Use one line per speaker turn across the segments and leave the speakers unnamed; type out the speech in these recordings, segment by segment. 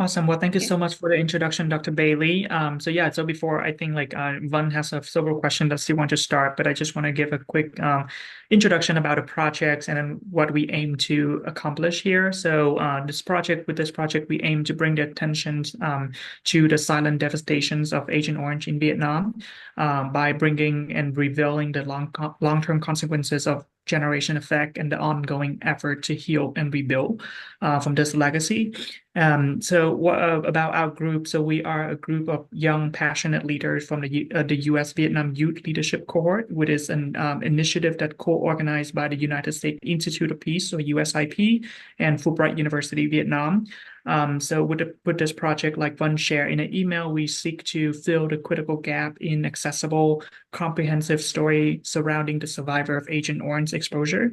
Awesome. Well, thank you
Yeah.
so much for the introduction, Dr. Bailey. So before I think Van has a several questions that she want to start, but I just want to give a quick introduction about the projects and then what we aim to accomplish here. With this project, we aim to bring the attention to the silent devastations of Agent Orange in Vietnam by bringing and revealing the long-term consequences of generation effect and the ongoing effort to heal and rebuild from this legacy. What about our group? So we are a group of young, passionate leaders from the U.S. Vietnam Youth Leadership Cohort, which is an initiative that co-organized by the United States Institute of Peace, or USIP, and Fulbright University, Vietnam. With this project, like Vân shared in an email, we seek to fill the critical gap in accessible, comprehensive story surrounding the survivor of Agent Orange exposure.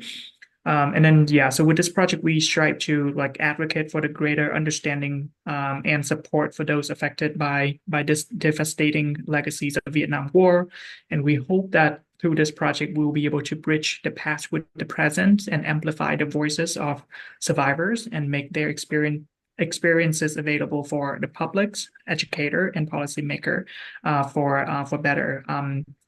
So with this project, we strive to advocate for the greater understanding and support for those affected by this devastating legacies of the Vietnam War. And we hope that through this project, we will be able to bridge the past with the present and amplify the voices of survivors and make their experiences available for the publics, educator, and policymaker for better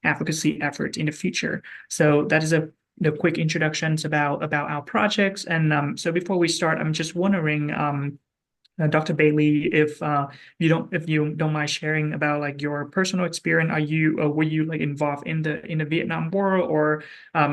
advocacy efforts in the future. So that is the quick introductions about our projects. And so before we start, I'm just wondering, Dr. Bailey, if you don't mind sharing about like your personal experience, were you like involved in the Vietnam War, or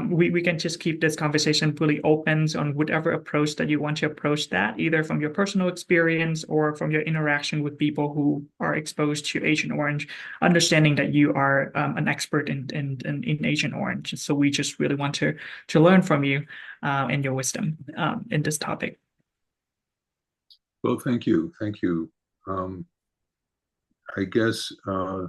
we can just keep this conversation fully open on whatever approach that you want to approach that, either from your personal experience or from your interaction with people who are exposed to Agent Orange, understanding that you are an expert in Agent Orange. So we just really want to learn from you and your wisdom in this topic.
Well, thank you. Thank you. I guess I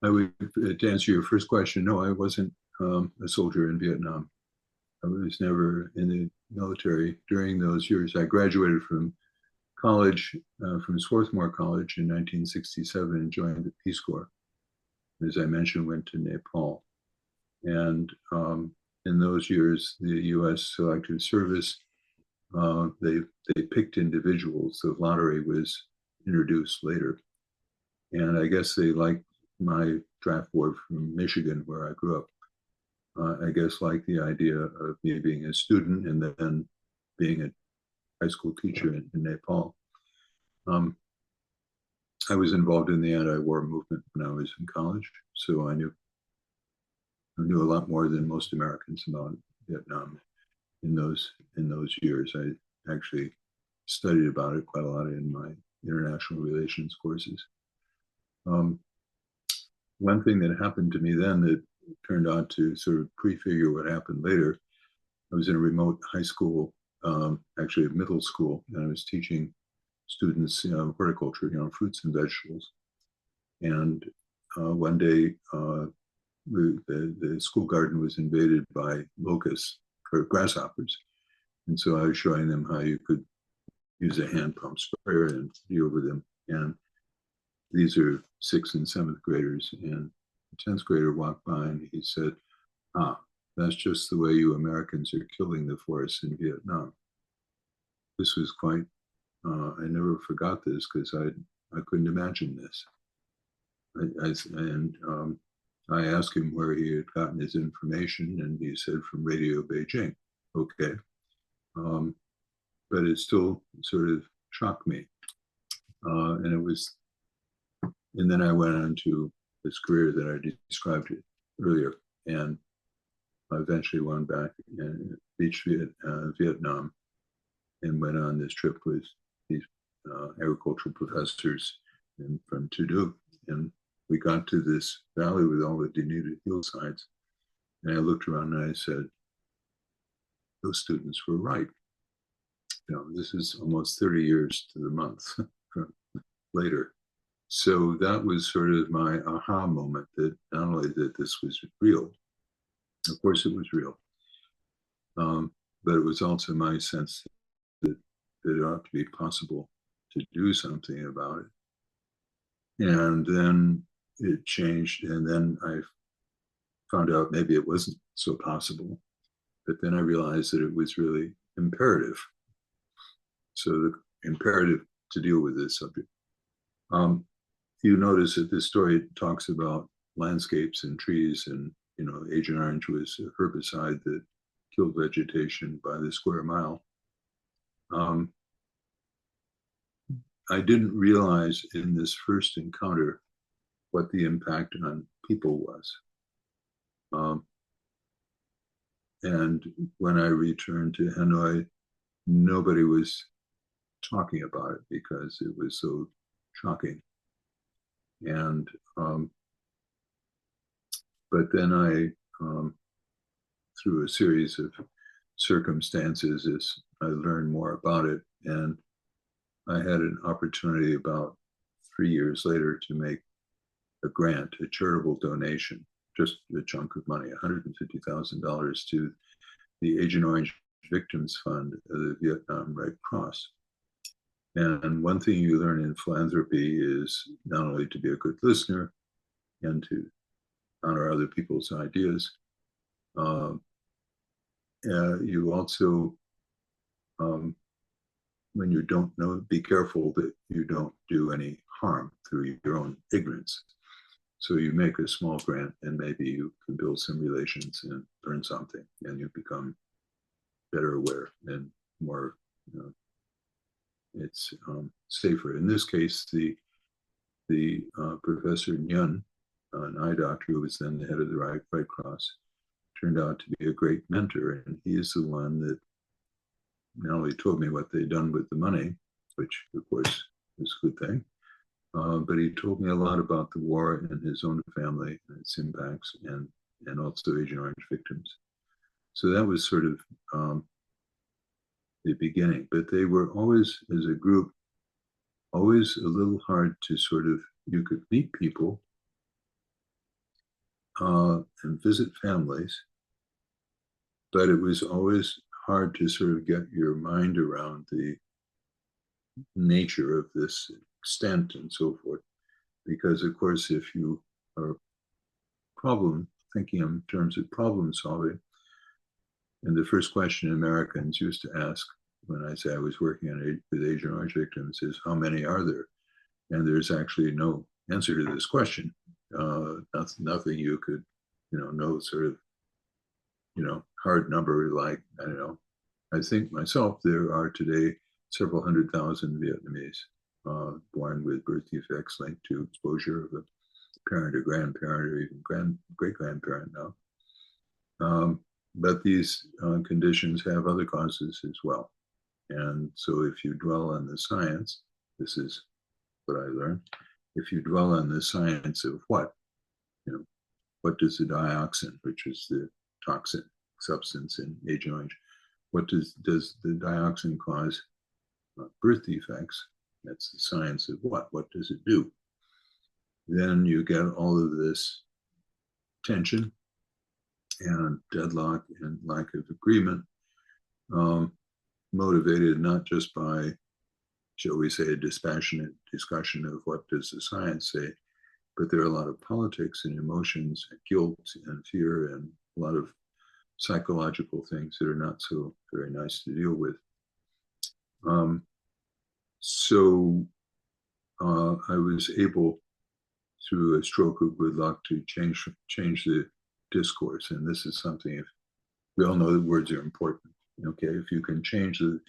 would, to answer your first question, no, I wasn't a soldier in Vietnam. I was never in the military during those years. I graduated from college, from Swarthmore College in 1967 and joined the Peace Corps. As I mentioned, went to Nepal. And in those years, the U.S. Selective Service, they picked individuals. The lottery was introduced later. And I guess they liked my draft board from Michigan, where I grew up. I guess like the idea of me being a student and then being a high school teacher in Nepal. I was involved in the anti-war movement when I was in college, so I knew a lot more than most Americans about Vietnam in those years. I actually studied about it quite a lot in my international relations courses. One thing that happened to me then that turned out to sort of prefigure what happened later, I was in a remote high school, actually a middle school, and I was teaching students horticulture, fruits and vegetables. And one day, the school garden was invaded by locusts or grasshoppers. And so I was showing them how you could use a hand pump sprayer and deal with them. And these are 6th and 7th graders. And the 10th grader walked by and he said, that's just the way you Americans are killing the forests in Vietnam. This was quite, I never forgot this because I couldn't imagine this. I asked him where he had gotten his information, and he said from Radio Beijing. Okay. But it still sort of shocked me. And then I went on to this career that I described earlier, and I eventually went back and reached Vietnam and went on this trip with these agricultural professors from Tudor. And we got to this valley with all the denuded hillsides. And I looked around and I said, those students were right. This is almost 30 years to the month later. So that was sort of my aha moment, that not only that this was real, of course it was real, but it was also my sense that it ought to be possible to do something about it. And then it changed, and then I found out maybe it wasn't so possible, but then I realized that it was really imperative. So the imperative to deal with this subject. Um, you notice that this story talks about landscapes and trees, and Agent Orange was a herbicide that killed vegetation by the square mile. Um, I didn't realize in this first encounter what the impact on people was. Um, and when I returned to Hanoi, nobody was talking about it because it was so shocking. And but then through a series of circumstances, as I learned more about it, and I had an opportunity about 3 years later to make a grant, a charitable donation, just a chunk of money, $150,000 to the Agent Orange Victims Fund of the Vietnam Red Cross. And one thing you learn in philanthropy is not only to be a good listener and to honor other people's ideas, you also, when you don't know, be careful that you don't do any harm through your own ignorance. So you make a small grant and maybe you can build some relations and learn something, and you become better aware and more, it's safer. In this case, the Professor Nguyen, an eye doctor who was then the head of the Red Cross, turned out to be a great mentor. And he is the one that not only told me what they'd done with the money, which of course was a good thing, but he told me a lot about the war and his own family and its impacts, and also Agent Orange victims. So that was sort of the beginning. But they were always, as a group, always a little hard to sort of, you could meet people and visit families, but it was always hard to sort of get your mind around the nature of this extent and so forth. Because, of course, if you are thinking in terms of problem solving, and the first question Americans used to ask when I say I was working with Agent Orange victims is, how many are there? And there's actually no answer to this question. Nothing you could, no sort of, hard number like, I don't know. I think myself, there are today several 100,000 Vietnamese born with birth defects linked to exposure of a parent or grandparent or even great-grandparent now. But these conditions have other causes as well. And so if you dwell on the science, this is what I learned, if you dwell on the science of what does the dioxin, which is the toxic substance in Agent Orange, what does the dioxin cause? Birth defects. That's the science of what does it do? Then you get all of this tension and deadlock and lack of agreement, motivated not just by, shall we say, a dispassionate discussion of what does the science say, but there are a lot of politics and emotions and guilt and fear and a lot of psychological things that are not so very nice to deal with. So I was able, through a stroke of good luck, to change the discourse. And this is something, if we all know that words are important. Okay, if you can change the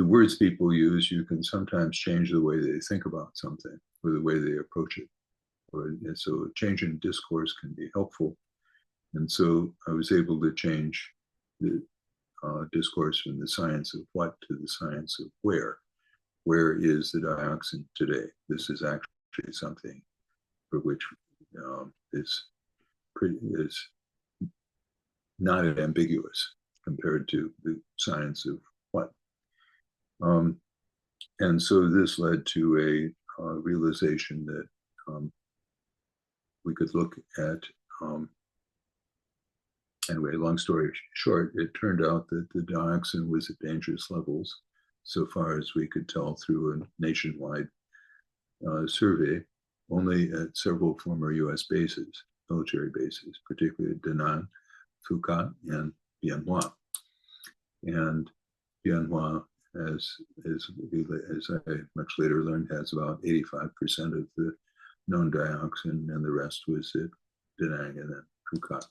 words people use, you can sometimes change the way they think about something or the way they approach it. And so a change in discourse can be helpful. And so I was able to change the discourse from the science of what to the science of where. Where is the dioxin today? This is actually something for which is not ambiguous compared to the science of what. And so this led to a realization that we could look at, anyway, long story short, it turned out that the dioxin was at dangerous levels so far as we could tell through a nationwide survey, only at several former US bases, military bases, particularly at Da Nang, Phu Quoc, and Bien Hoa. And Bien Hoa as as I much later learned, has about 85% of the known dioxin, and the rest was at Da Nang and then Phu.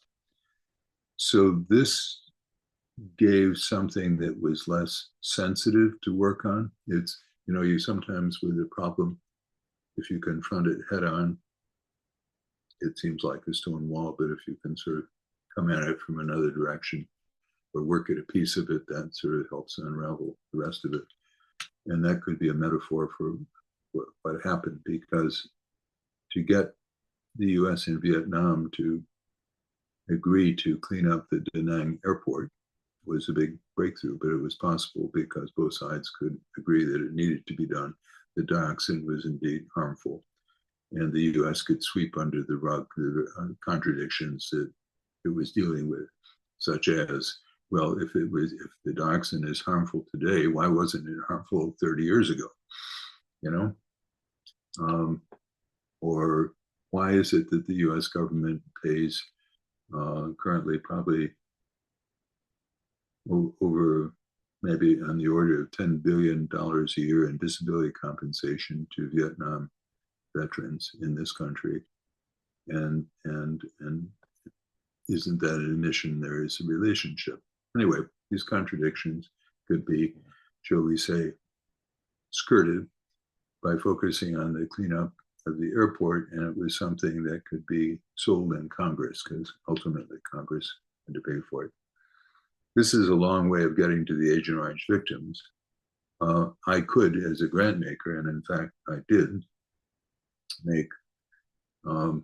So this gave something that was less sensitive to work on. It's, you sometimes with a problem, if you confront it head on, it seems like a stone wall, but if you can sort of come at it from another direction or work at a piece of it, that sort of helps unravel the rest of it. And that could be a metaphor for what happened, because to get the US and Vietnam to agree to clean up the Da Nang airport was a big breakthrough, but it was possible because both sides could agree that it needed to be done. The dioxin was indeed harmful, and the US could sweep under the rug the contradictions that it was dealing with, such as, well, if the dioxin is harmful today, why wasn't it harmful 30 years ago? You know, um, or why is it that the U.S. government pays currently probably over maybe on the order of $10 billion a year in disability compensation to Vietnam veterans in this country, and isn't that an admission there is a relationship? Anyway, these contradictions could be, shall we say, skirted by focusing on the cleanup of the airport, and it was something that could be sold in Congress because ultimately Congress had to pay for it. This is a long way of getting to the Agent Orange victims. I could, as a grant maker, and in fact I did, make over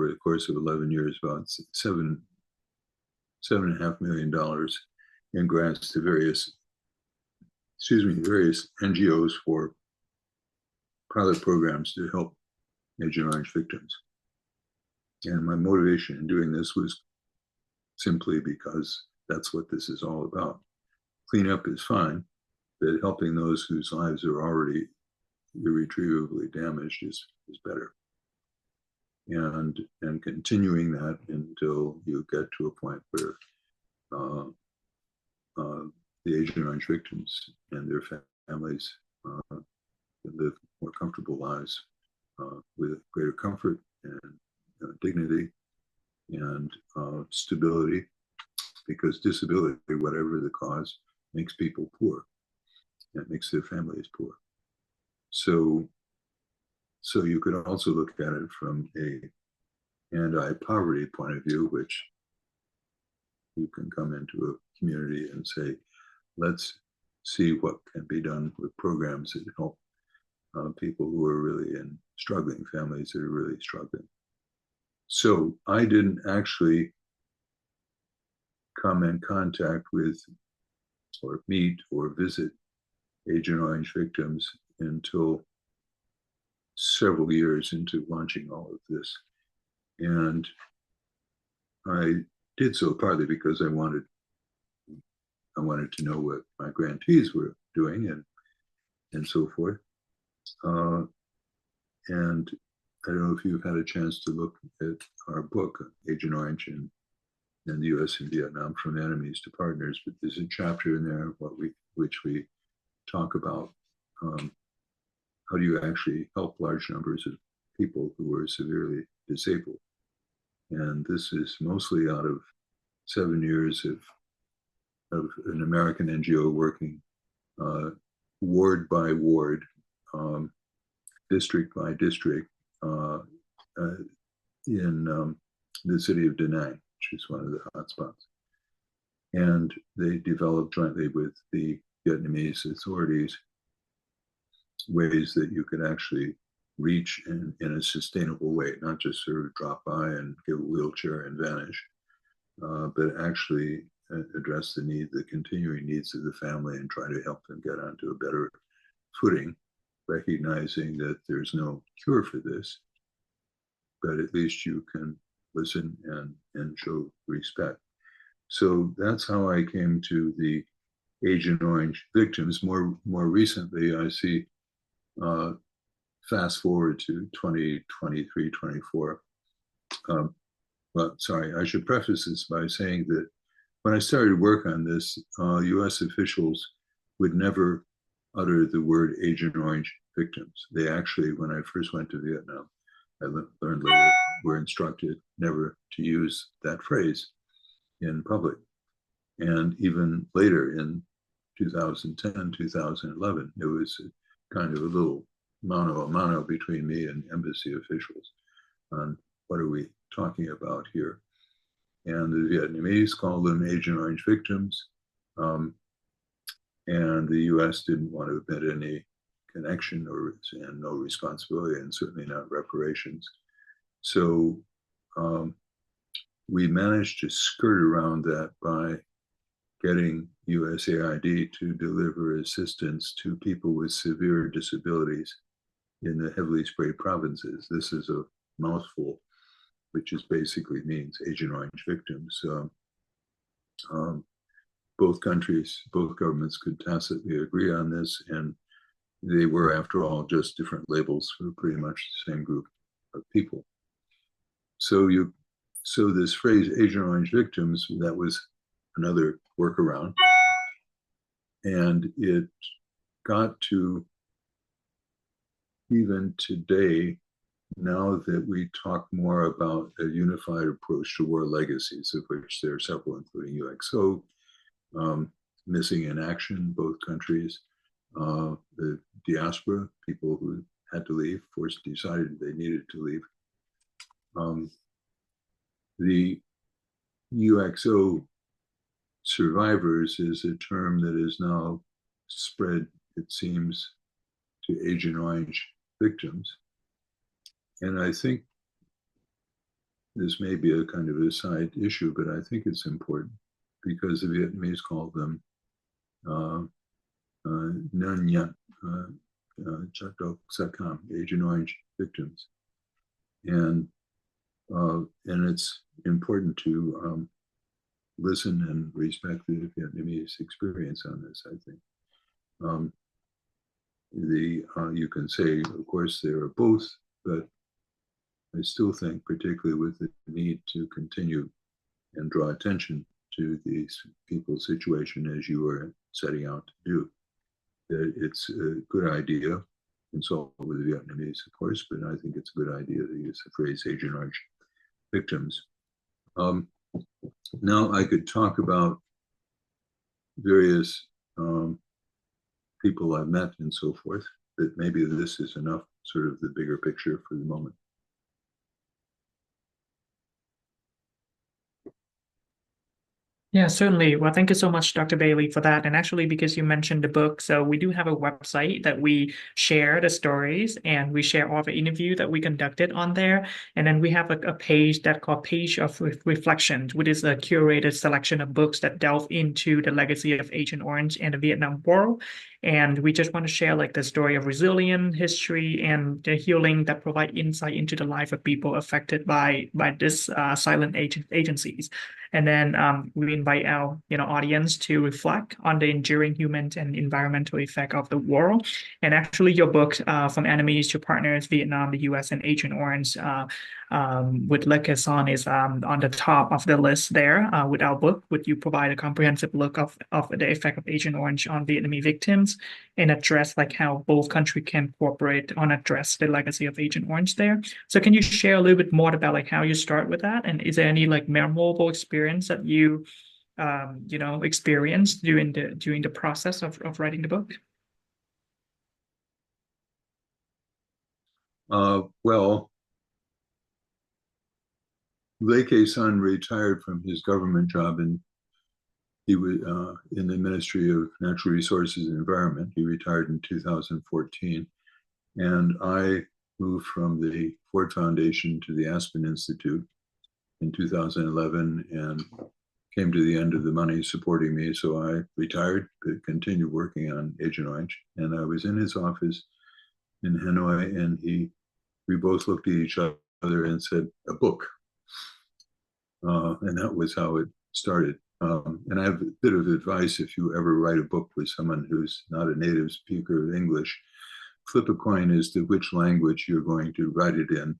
the course of 11 years about $7.5 million in grants to various NGOs for pilot programs to help Agent Orange victims. And my motivation in doing this was simply because that's what this is all about. Cleanup is fine, but helping those whose lives are already irretrievably damaged is better. And continuing that until you get to a point where the Agent Orange victims and their families live more comfortable lives with greater comfort and dignity and stability, because disability, whatever the cause, makes people poor. It makes their families poor. So you could also look at it from a anti-poverty point of view, which you can come into a community and say, let's see what can be done with programs that help people who are really struggling, families that are really struggling. So I didn't actually come in contact with or meet or visit Agent Orange victims until several years into launching all of this. And I did so partly because I wanted to know what my grantees were doing and so forth. And I don't know if you've had a chance to look at our book, Agent Orange and the U.S. and Vietnam from Enemies to Partners, but there's a chapter in there which we talk about how do you actually help large numbers of people who are severely disabled. And this is mostly out of 7 years of an American NGO working ward by ward, district by district in the city of Da Nang, which is one of the hotspots. And they developed jointly with the Vietnamese authorities ways that you could actually reach in a sustainable way, not just sort of drop by and give a wheelchair and vanish, but actually address the continuing needs of the family and try to help them get onto a better footing, recognizing that there's no cure for this, but at least you can listen and show respect. So that's how I came to the Agent Orange victims. More recently, I see, fast forward to 2023, 24. Well, sorry, I should preface this by saying that when I started work on this, U.S. officials would never utter the word Agent Orange victims. They actually, when I first went to Vietnam, I learned later, were instructed never to use that phrase in public. And even later in 2010, 2011, it was kind of a little mano a mano between me and embassy officials on what are we talking about here. And the Vietnamese called them Agent Orange victims. Um, and the US didn't want to admit any connection and no responsibility, and certainly not reparations. So we managed to skirt around that by getting USAID to deliver assistance to people with severe disabilities in the heavily sprayed provinces. This is a mouthful, which is basically means Agent Orange victims. Um, both countries, both governments could tacitly agree on this, and they were, after all, just different labels for pretty much the same group of people. So this phrase Agent Orange victims, that was another workaround, and it got to even today, now that we talk more about a unified approach to war legacies, of which there are several, including UXO, missing in action, both countries, the diaspora, people who had to leave, decided they needed to leave. The UXO survivors is a term that is now spread, it seems, to Agent Orange victims. And I think this may be a kind of a side issue, but I think it's important because the Vietnamese called them Nhân Nhật Chất Độc Da Cam, Agent Orange victims. And it's important to listen and respect the Vietnamese experience on this, I think. You can say, of course, they are both, but I still think, particularly with the need to continue and draw attention to these people's situation as you are setting out to do, that it's a good idea, consult with the Vietnamese, of course, but I think it's a good idea to use the phrase Agent Orange victims. Now I could talk about various people I've met and so forth, but maybe this is enough, sort of the bigger picture for the moment.
Yeah, certainly. Well, thank you so much, Dr. Bailey, for that. And actually, because you mentioned the book, so we do have a website that we share the stories and we share all the interview that we conducted on there. And then we have a page that called Page of Reflections, which is a curated selection of books that delve into the legacy of Agent Orange and the Vietnam War. And we just want to share like the story of resilience, history, and the healing that provide insight into the life of people affected by this silent agencies. And then we invite our audience to reflect on the enduring human and environmental effect of the war. And actually, your book, From Enemies to Partners, Vietnam, the U.S., and Agent Orange, with Le Caisson is on the top of the list there with our book. Would you provide a comprehensive look of the effect of Agent Orange on Vietnamese victims and address like how both countries can cooperate on address the legacy of Agent Orange there? So can you share a little bit more about like how you start with that? And is there any like memorable experience that you experienced during the process of writing the book?
Well, Le Caisson retired from his government job, and he was in the Ministry of Natural Resources and Environment. He retired in 2014, and I moved from the Ford Foundation to the Aspen Institute in 2011 and came to the end of the money supporting me. So I retired, but continued working on Agent Orange. And I was in his office in Hanoi, and we both looked at each other and said, a book. And that was how it started. And I have a bit of advice: if you ever write a book with someone who's not a native speaker of English, flip a coin as to which language you're going to write it in.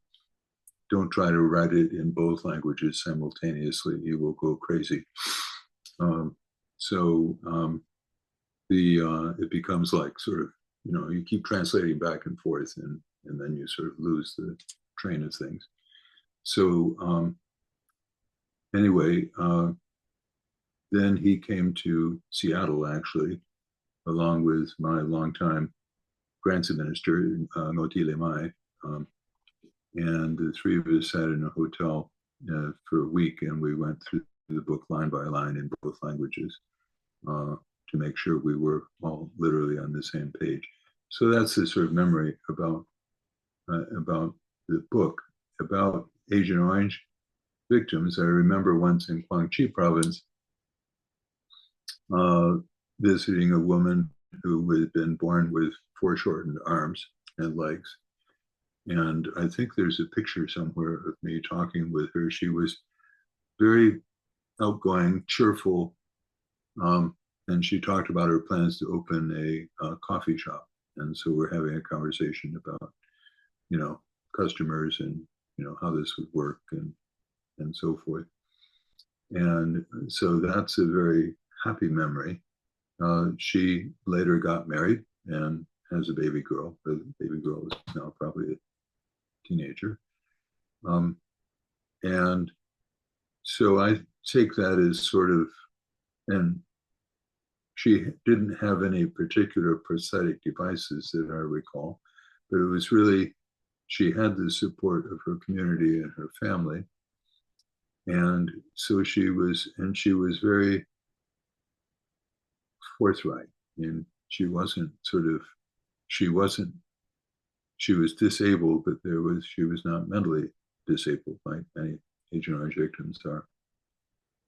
Don't try to write it in both languages simultaneously. You will go crazy. Um, so the it becomes like sort of, you keep translating back and forth, and then you sort of lose the train of things. So anyway, then he came to Seattle actually, along with my longtime grants administrator, Ngoti Lemai. Um, and the three of us sat in a hotel for a week, and we went through the book line by line in both languages uh, to make sure we were all literally on the same page. So that's the sort of memory about the book. About Agent Orange victims, I remember once in Guangxi province uh, visiting a woman who had been born with foreshortened arms and legs. And I think there's a picture somewhere of me talking with her. She was very outgoing, cheerful, and she talked about her plans to open a coffee shop. And so we're having a conversation about, customers and how this would work and so forth. And so that's a very happy memory. She later got married and has a baby girl. The baby girl is now probably a teenager. Um, and so I take that as sort of, and she didn't have any particular prosthetic devices that I recall, but it was really, she had the support of her community and her family. And so she was very forthright. And she wasn't, she was disabled, but she was not mentally disabled like many Agent Orange victims are.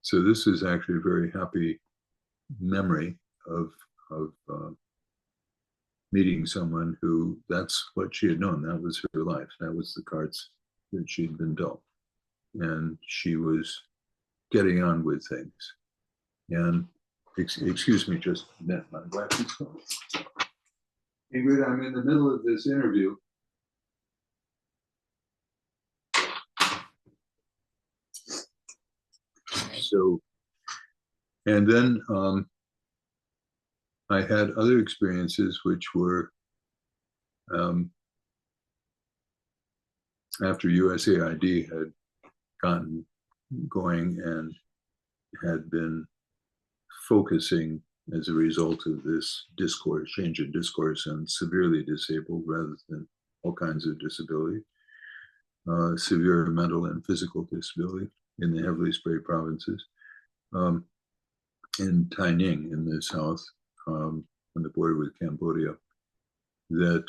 So this is actually a very happy memory of meeting someone who, that's what she had known. That was her life. That was the cards that she'd been dealt, and she was getting on with things. And excuse me, just a minute, my wife is calling. Ingrid, I'm in the middle of this interview. So, and then I had other experiences which were um, after USAID had gotten going and had been focusing as a result of this discourse, change in discourse, on severely disabled rather than all kinds of disability, severe mental and physical disability in the heavily sprayed provinces. In Taining in the south, on the border with Cambodia, that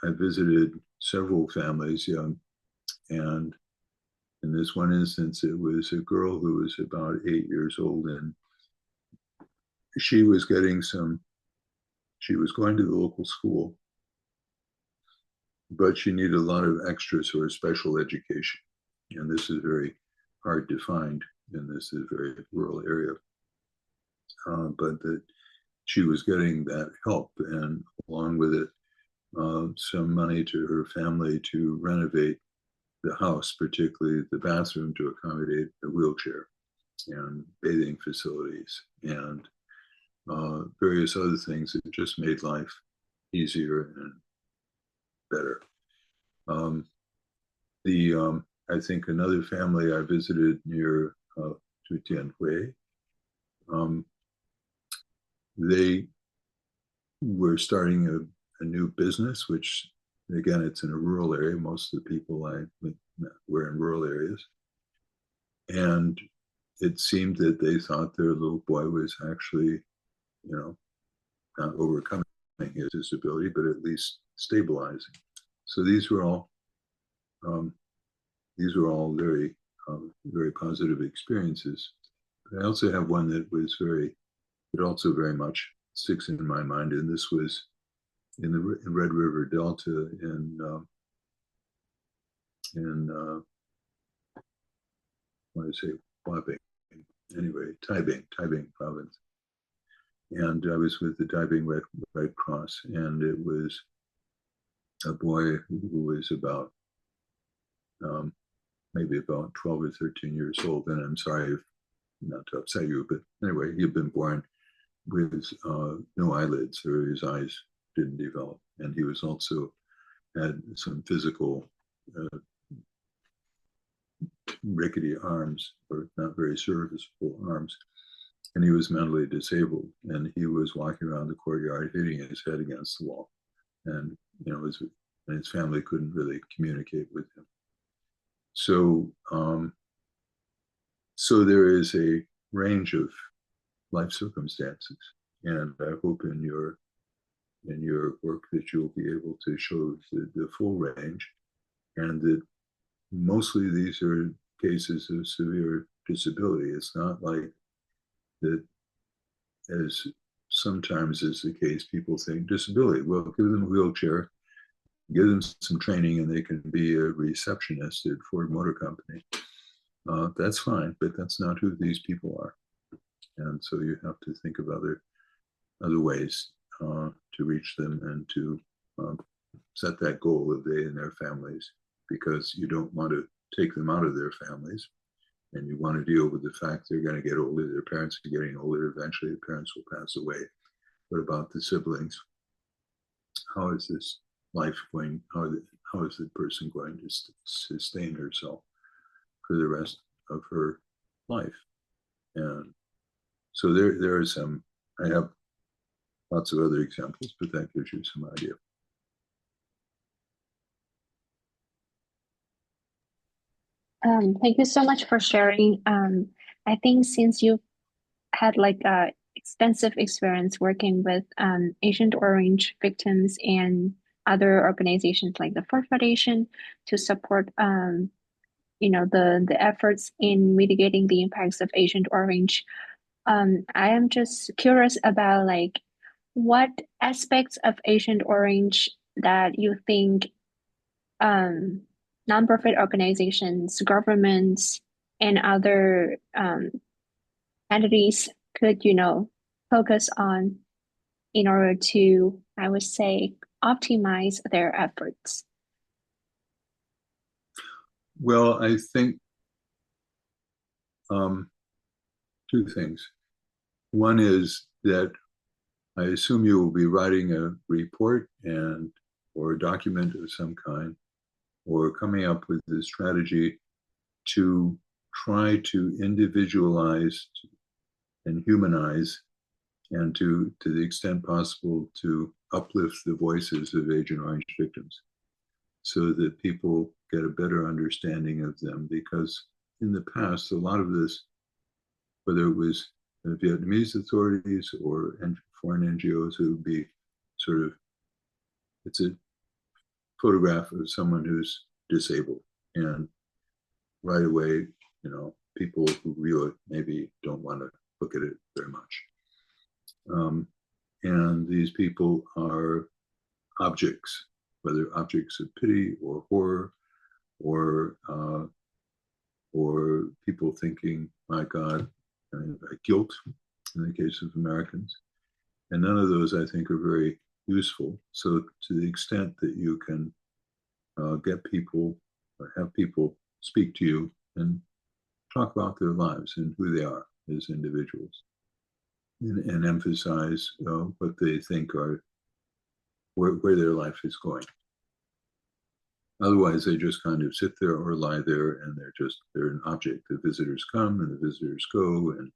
I visited several families, and in this one instance, it was a girl who was about 8 years old, and she was she was going to the local school, but she needed a lot of extra sort of special education. And this is very hard to find in this very rural area. But that she was getting that help, and along with it, some money to her family to renovate the house, particularly the bathroom, to accommodate a wheelchair, and bathing facilities, and various other things that just made life easier and better. I think another family I visited near Tutianhui, they were starting a new business, which again, it's in a rural area. Most of the people I met were in rural areas. And it seemed that they thought their little boy was actually, not overcoming his disability, but at least stabilizing. So um, these were all very, very positive experiences. But I also have one that also very much sticks in my mind, and this was in the Red River Delta in what do I say, Huaping, anyway, Taiping province. And I was with the Taiping Red Cross, and it was a boy who was about maybe about 12 or 13 years old. And I'm sorry not to upset you, but anyway, he'd been born with no eyelids, or his eyes didn't develop. And he was also had some physical rickety arms, or not very serviceable arms. And he was mentally disabled. And he was walking around the courtyard hitting his head against the wall. And, and his family couldn't really communicate with him. So, so there is a range of life circumstances, and I hope in your work that you'll be able to show the full range, and that mostly these are cases of severe disability. It's not like that, as sometimes is the case, people think disability. Well, give them a wheelchair, give them some training, and they can be a receptionist at Ford Motor Company. That's fine, but that's not who these people are. And so you have to think of other ways to reach them, and to set that goal of they and their families, because you don't want to take them out of their families, and you want to deal with the fact they're going to get older, their parents are getting older, eventually the parents will pass away. What about the siblings? How is this life going? How is the person going to sustain herself for the rest of her life? And so there are some, I have lots of other examples, but that gives you some idea.
Thank you so much for sharing. I think since you had like a extensive experience working with Agent Orange victims and other organizations like the Ford Foundation to support the efforts in mitigating the impacts of Agent Orange. I am just curious about like what aspects of Agent Orange that you think nonprofit organizations, governments, and other entities could, focus on in order to, I would say, optimize their efforts.
Well, I think two things. One is that I assume you will be writing a report or a document of some kind, or coming up with a strategy to try to individualize and humanize, and to the extent possible to uplift the voices of Agent Orange victims, so that people get a better understanding of them. Because in the past, a lot of this, whether it was the Vietnamese authorities or foreign NGOs, who would be sort of, it's a photograph of someone who's disabled, and right away, people who really maybe don't want to look at it very much. And these people are objects, whether objects of pity or horror, or people thinking, my God, guilt in the case of Americans. And none of those, I think, are very useful. So to the extent that you can get people, or have people speak to you and talk about their lives and who they are as individuals, and emphasize what they think are where their life is going. Otherwise, they just kind of sit there or lie there, and they're an object. The visitors come and the visitors go, and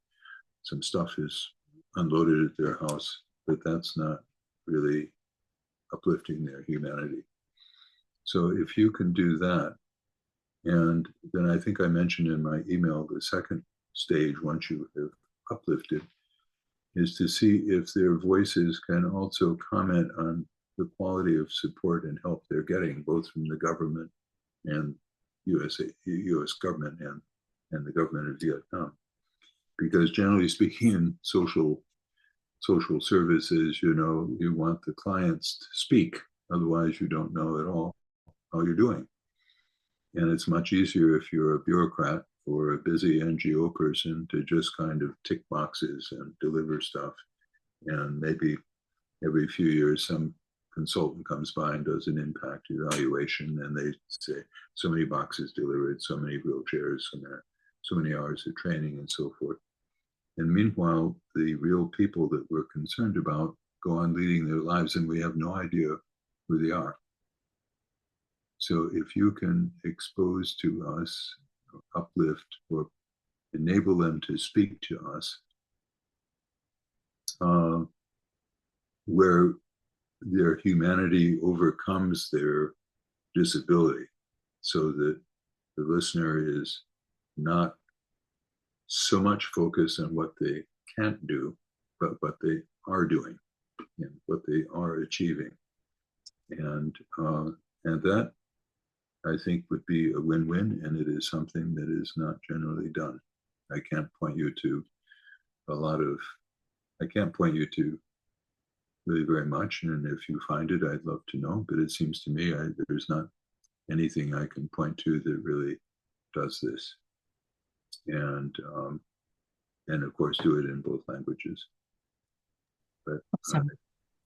some stuff is unloaded at their house, but that's not really uplifting their humanity. So if you can do that, and then I think I mentioned in my email, the second stage, once you have uplifted, is to see if their voices can also comment on the quality of support and help they're getting, both from the government and U.S. government and the government of Vietnam. Because generally speaking, in social services, you want the clients to speak. Otherwise, you don't know at all how you're doing. And it's much easier if you're a bureaucrat or a busy NGO person to just kind of tick boxes and deliver stuff. And maybe every few years, some consultant comes by and does an impact evaluation, and they say so many boxes delivered, so many wheelchairs, so many hours of training, and so forth. And meanwhile, the real people that we're concerned about go on leading their lives, and we have no idea who they are. So if you can expose to us, uplift, or enable them to speak to us, where their humanity overcomes their disability, so that the listener is not so much focused on what they can't do, but what they are doing and what they are achieving. And that, I think, would be a win-win, and it is something that is not generally done. I can't point you to really very much, and if you find it, I'd love to know, but it seems to me there's not anything I can point to that really does this. And of course do it in both languages. But
Awesome.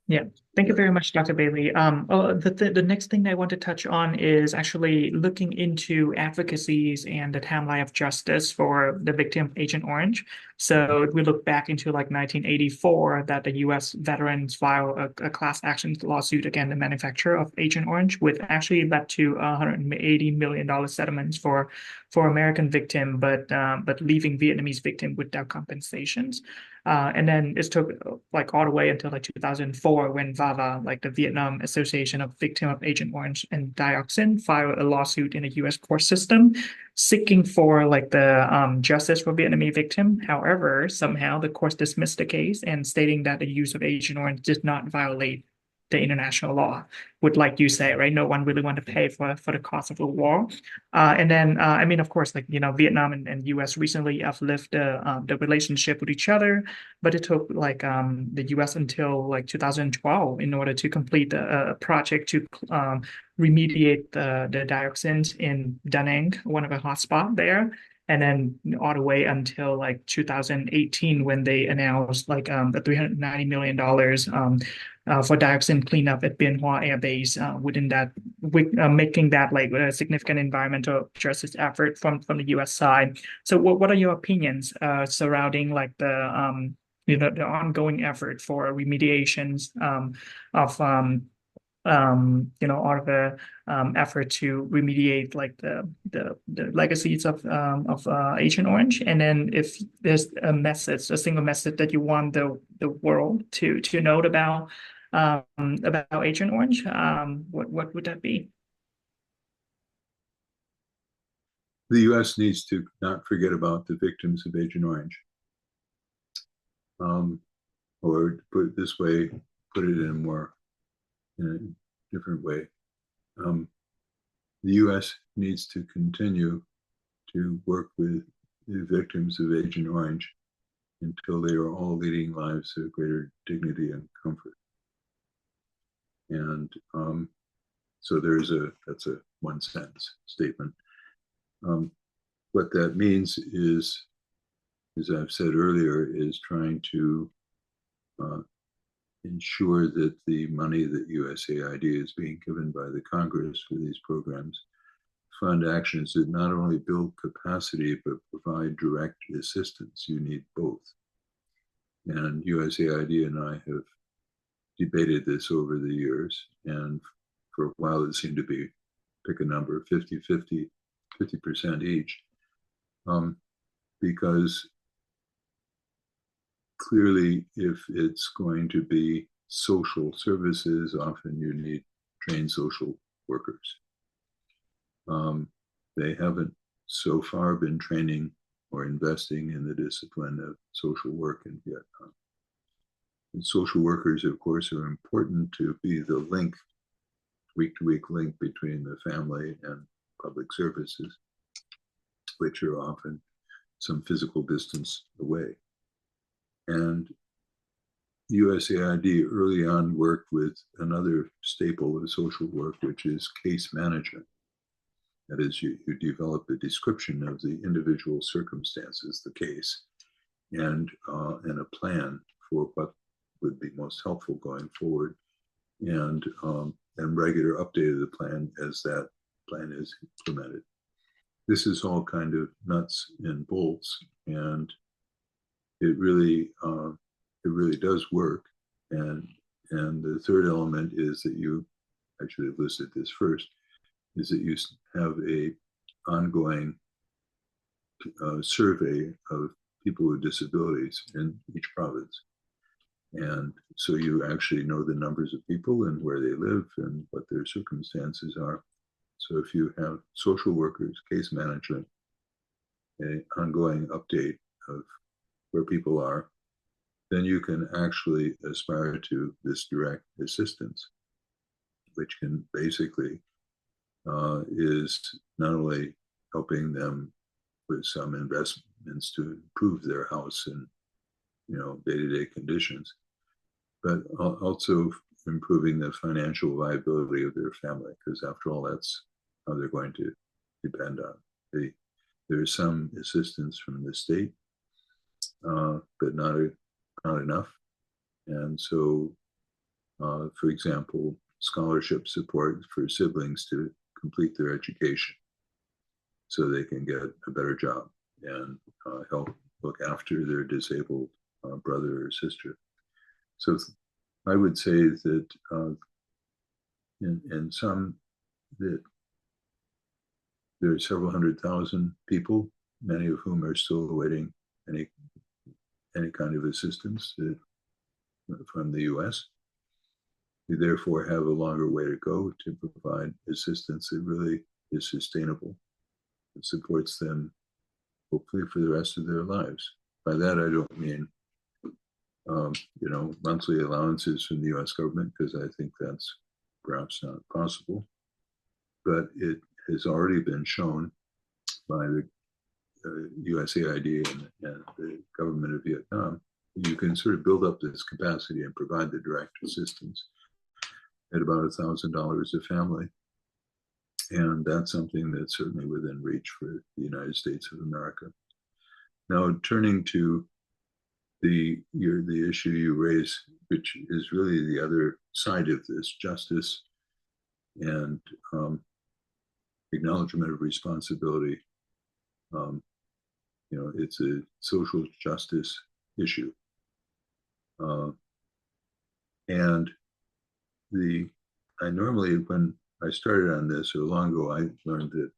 Yeah, thank you very much, Dr. Bailey. The next thing I want to touch on is actually looking into advocacies and the timeline of justice for the victim of Agent Orange. So if we look back into like 1984, that the U.S. veterans filed a class action lawsuit against the manufacturer of Agent Orange, which actually led to $180 million settlements for American victim, but leaving Vietnamese victim without compensations. And then it took like all the way until like 2004 when VAVA, like the Vietnam Association of Victim of Agent Orange and Dioxin, filed a lawsuit in the U.S. court system seeking for like the justice for Vietnamese victim. However, somehow the courts dismissed the case and stating that the use of Agent Orange did not violate the international law. Would, like you say, right? No one really want to pay for the cost of the war. And then, I mean, of course, like, Vietnam and U.S. recently uplift the relationship with each other, but it took like the U.S. until like 2012 in order to complete a project to remediate the dioxins in Da Nang, one of the hotspots there. And then all the way until like 2018 when they announced like the $390 million for dioxin cleanup at Bien Hoa Air Base, within that, making that like a significant environmental justice effort from the U.S. side. So what are your opinions surrounding like the ongoing effort for remediations of all of the effort to remediate like the legacies of Agent Orange, and then if there's a single message that you want the world to know about Agent Orange, what would that be?
the U.S. needs to not forget about the victims of Agent Orange. Or to put it this way, put it in a different way. The U.S. needs to continue to work with the victims of Agent Orange until they are all leading lives of greater dignity and comfort. And so that's a one sentence statement. What that means is, as I've said earlier, is trying to ensure that the money that USAID is being given by the Congress for these programs fund actions that not only build capacity but provide direct assistance. You need both. And USAID and I have debated this over the years, and for a while it seemed to be, pick a number, 50% each, because clearly if it's going to be social services, often you need trained social workers. They haven't so far been training or investing in the discipline of social work in Vietnam. And social workers, of course, are important to be the link, week-to-week link between the family and public services, which are often some physical distance away. And USAID early on worked with another staple of social work, which is case management. That is, you develop a description of the individual circumstances, the case, and a plan for what would be most helpful going forward and regular update of the plan as that plan is implemented. This is all kind of nuts and bolts, and it really does work. And the third element is that I should have listed this first, is that you have a ongoing survey of people with disabilities in each province. And so you actually know the numbers of people and where they live and what their circumstances are. So if you have social workers, case management, an ongoing update of where people are, then you can actually aspire to this direct assistance, which can basically is not only helping them with some investments to improve their house and day-to-day conditions, but also improving the financial viability of their family, because after all, that's how they're going to depend on. There's some assistance from the state, but not enough. And so, for example, scholarship support for siblings to complete their education so they can get a better job and help look after their disabled brother or sister. So I would say that in some, that there are several 100,000 people, many of whom are still awaiting any kind of assistance from the U.S. We therefore have a longer way to go to provide assistance that really is sustainable and supports them hopefully for the rest of their lives. By that, I don't mean monthly allowances from the U.S. government, because I think that's perhaps not possible. But it has already been shown by the USAID and the government of Vietnam, you can sort of build up this capacity and provide the direct assistance at about $1,000 a family. And that's something that's certainly within reach for the United States of America. Now, turning to the issue you raise, which is really the other side of this, justice and acknowledgement of responsibility. It's a social justice issue. And I normally, when I started on this or long ago, I learned that,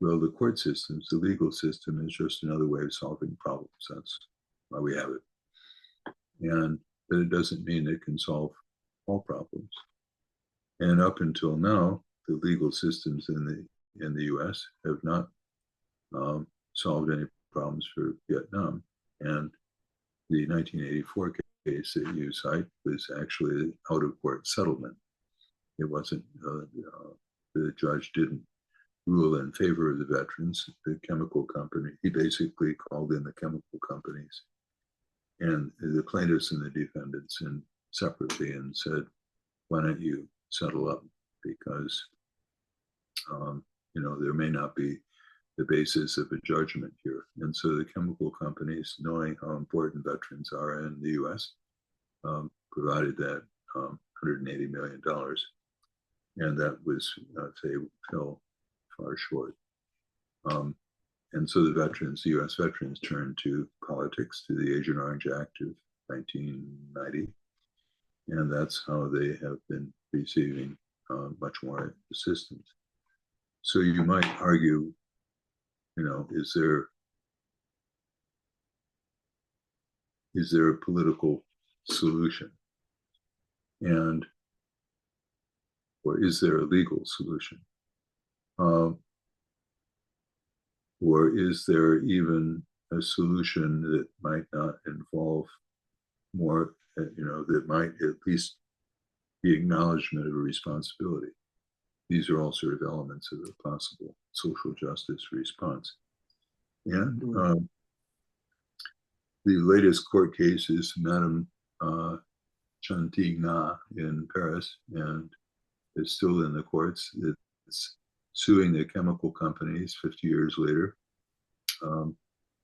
well, the court systems, the legal system is just another way of solving problems. That's why we have it. But it doesn't mean it can solve all problems. And up until now, the legal systems in the U.S. have not solved any problems for Vietnam. And the 1984 case that you cite was actually an out-of-court settlement. It wasn't, the judge didn't rule in favor of the veterans. The chemical company, he basically called in the chemical companies and the plaintiffs and the defendants in separately and said, why don't you settle up? Because, there may not be the basis of a judgment here. And so the chemical companies, knowing how important veterans are in the US, provided that $180 million. And that was, fell far short. And so the US veterans turned to politics, to the Agent Orange Act of 1990. And that's how they have been receiving much more assistance. So you might argue, is there a political solution? Or is there a legal solution? Or is there even a solution that might not involve more, that might at least be acknowledgement of a responsibility? These are all sort of elements of a possible social justice response. And the latest court case is Madame Chantigna in Paris, and it's still in the courts. It's suing the chemical companies 50 years later.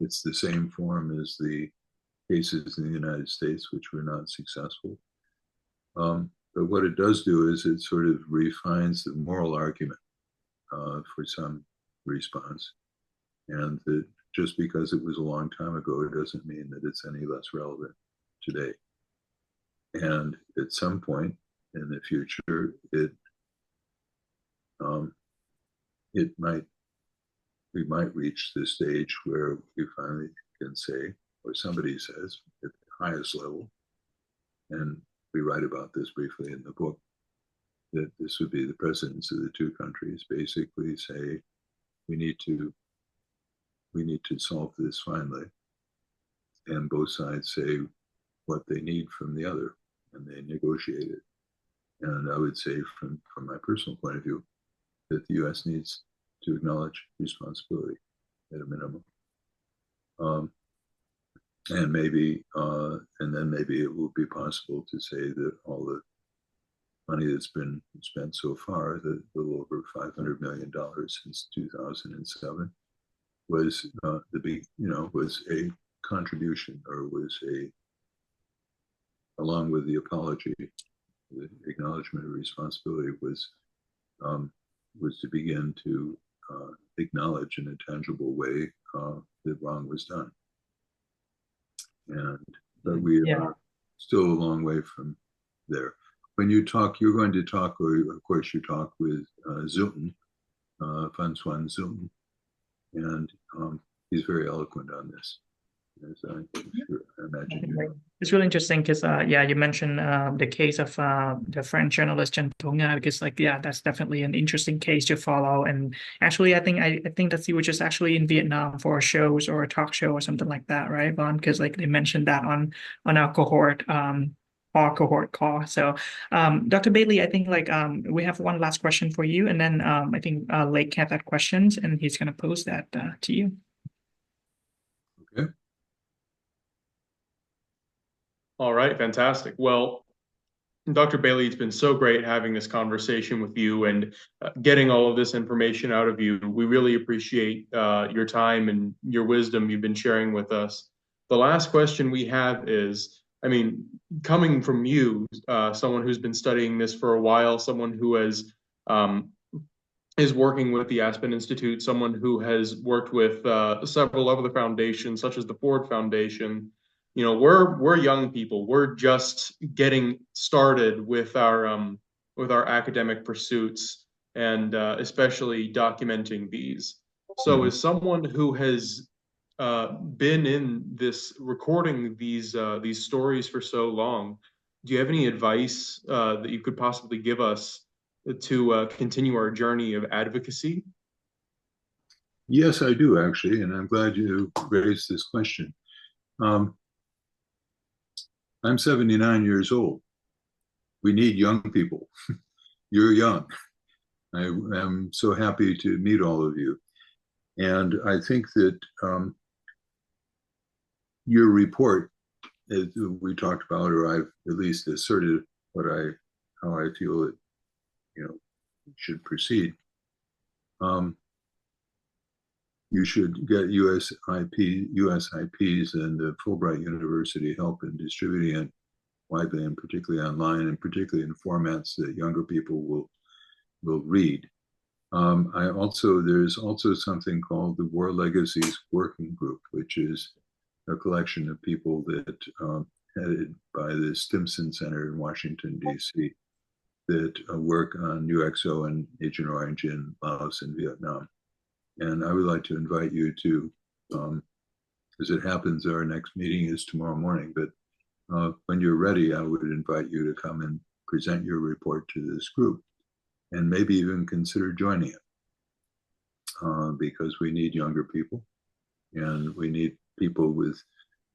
It's the same form as the cases in the United States, which were not successful. But But what it does do is it sort of refines the moral argument for some response. And that just because it was a long time ago, it doesn't mean that it's any less relevant today. And at some point in the future, um, it might we might reach the stage where we finally can say, or somebody says at the highest level, and we write about this briefly in the book, that this would be the presidents of the two countries basically say, we need to solve this finally, and both sides say what they need from the other, and they negotiate it. And I would say, from my personal point of view, that the U.S. needs to acknowledge responsibility at a minimum, and then maybe it will be possible to say that all the money that's been spent so far, the little over $500 million since 2007, was was a contribution, or was along with the apology, the acknowledgement of responsibility was to begin to acknowledge in a tangible way that wrong was done. But we are still a long way from there. When you talk, you're going to talk, or of course you talk with Zilton, François Zilton, and he's very eloquent on this, as I imagine you know.
It's really interesting because, you mentioned the case of the French journalist Chen Tonga, because, that's definitely an interesting case to follow. And actually, I think that he was just actually in Vietnam for shows or a talk show or something like that, right, Vaughn? Because they mentioned that on our cohort call. So, Dr. Bailey, I think we have one last question for you, and then I think Lake Cat had questions, and he's going to pose that to you.
Okay.
All right, fantastic. Well, Dr. Bailey, it's been so great having this conversation with you and getting all of this information out of you. We really appreciate your time and your wisdom you've been sharing with us. The last question we have is, coming from you, someone who's been studying this for a while, someone who is working with the Aspen Institute, someone who has worked with several other foundations, such as the Ford Foundation. We're young people. We're just getting started with our academic pursuits, and especially documenting these. So, as someone who has been in this, recording these stories for so long, do you have any advice that you could possibly give us to continue our journey of advocacy?
Yes, I do, actually, and I'm glad you raised this question. I'm 79 years old. We need young people. You're young. I am so happy to meet all of you. And I think that your report, as we talked about, or I've at least asserted how I feel it, should proceed. You should get USIPs and the Fulbright University help in distributing it widely, and particularly online, and particularly in formats that younger people will read. There's also something called the War Legacies Working Group, which is a collection of people that headed by the Stimson Center in Washington, D.C., that work on UXO and Agent Orange in Laos and Vietnam. And I would like to invite you to, as it happens, our next meeting is tomorrow morning, but when you're ready, I would invite you to come and present your report to this group, and maybe even consider joining it, because we need younger people, and we need people with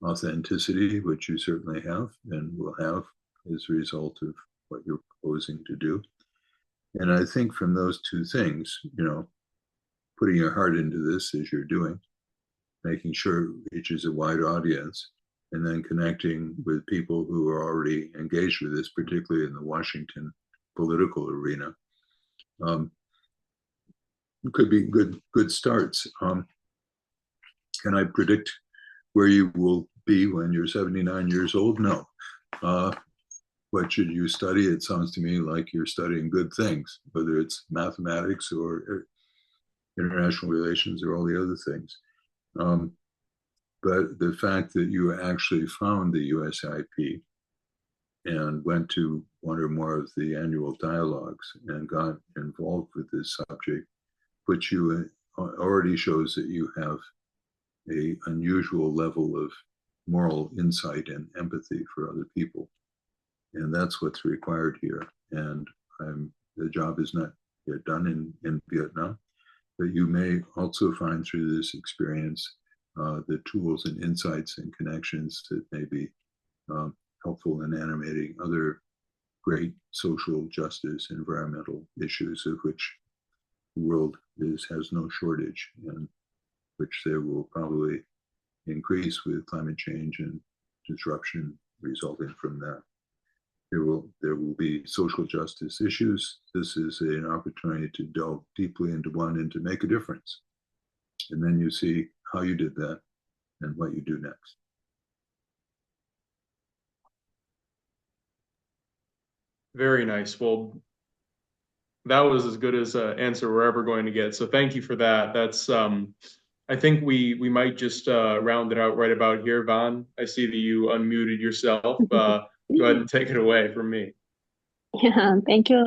authenticity, which you certainly have and will have as a result of what you're proposing to do. And I think from those two things, putting your heart into this as you're doing, making sure it reaches a wide audience, and then connecting with people who are already engaged with this, particularly in the Washington political arena, could be good starts. Can I predict where you will be when you're 79 years old? No. what should you study? It sounds to me like you're studying good things, whether it's mathematics or international relations or all the other things. Um, but the fact that you actually found the USIP and went to one or more of the annual dialogues and got involved with this subject, puts you in, already shows that you have a unusual level of moral insight and empathy for other people. And that's what's required here. And the job is not yet done in Vietnam, but you may also find through this experience the tools and insights and connections that may be um, helpful in animating other great social justice, environmental issues of which the world has no shortage, and which there will probably increase with climate change and disruption resulting from that. There will be social justice issues. This is an opportunity to delve deeply into one and to make a difference. And then you see how you did that and what you do next.
Very nice. Well, that was as good as an answer we're ever going to get. So thank you for that. That's I think we might just round it out right about here. Vaughn, I see that you unmuted yourself. Go ahead and take it away from me.
Yeah, thank you.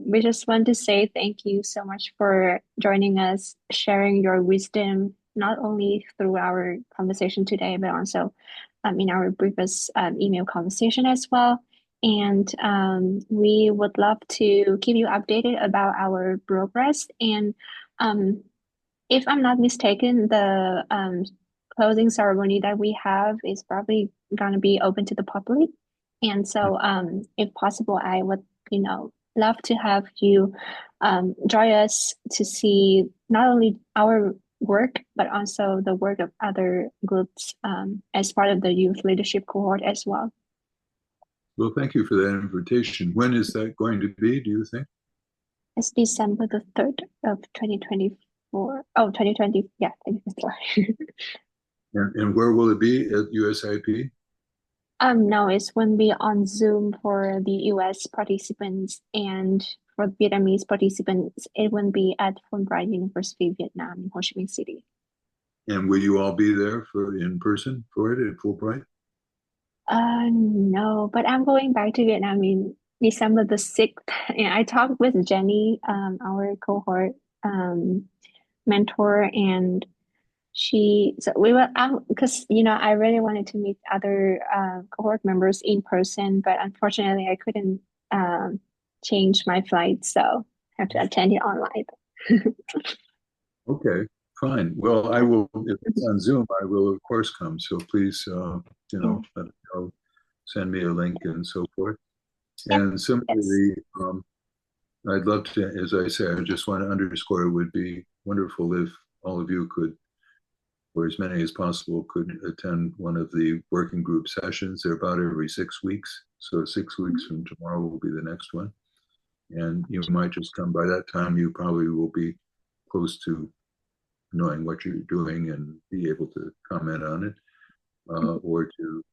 We just want to say thank you so much for joining us, sharing your wisdom, not only through our conversation today, but also in our previous email conversation as well. And we would love to keep you updated about our progress. And um, if I'm not mistaken, the closing ceremony that we have is probably going to be open to the public. And so, if possible, I would, love to have you join us to see not only our work, but also the work of other groups as part of the youth leadership cohort as well.
Well, thank you for that invitation. When is that going to be, do you think?
It's December the 3rd of 2024. Oh, 2020. Yeah, 2024.
And where will it be at USIP?
No, it's going to be on Zoom for the US participants, and for Vietnamese participants, it will be at Fulbright University, Vietnam, in Ho Chi Minh City.
And will you all be there for in person for it at Fulbright?
No, but I'm going back to Vietnam in December the 6th. And I talked with Jenny, our cohort mentor, and so we were because I really wanted to meet other cohort members in person, but unfortunately I couldn't change my flight, so I have to attend it online.
Okay, fine. Well, I will, if it's on Zoom, I will of course come. So please,
Yeah.
let me know, send me a link and so forth.
Yeah.
And
Yes.
similarly, I'd love to, as I say, I just want to underscore it would be wonderful if all of you could, or as many as possible, could attend one of the working group sessions. They're about every 6 weeks. So 6 weeks from tomorrow will be the next one. And you might just come. By that time, you probably will be close to knowing what you're doing and be able to comment on it, or to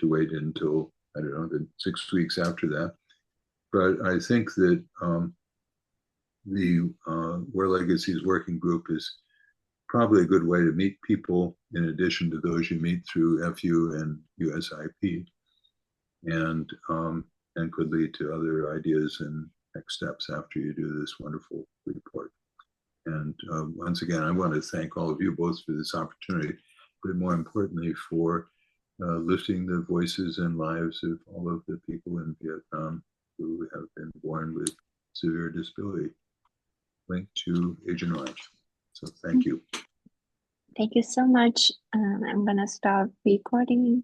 wait until, I don't know, the 6 weeks after that. But I think that the War Legacies Working Group is probably a good way to meet people in addition to those you meet through FU and USIP, and could lead to other ideas and next steps after you do this wonderful report. And once again, I want to thank all of you both for this opportunity, but more importantly for lifting the voices and lives of all of the people in Vietnam who have been born with severe disability linked to Agent Orange. So thank you.
Thank you so much. I'm gonna stop recording.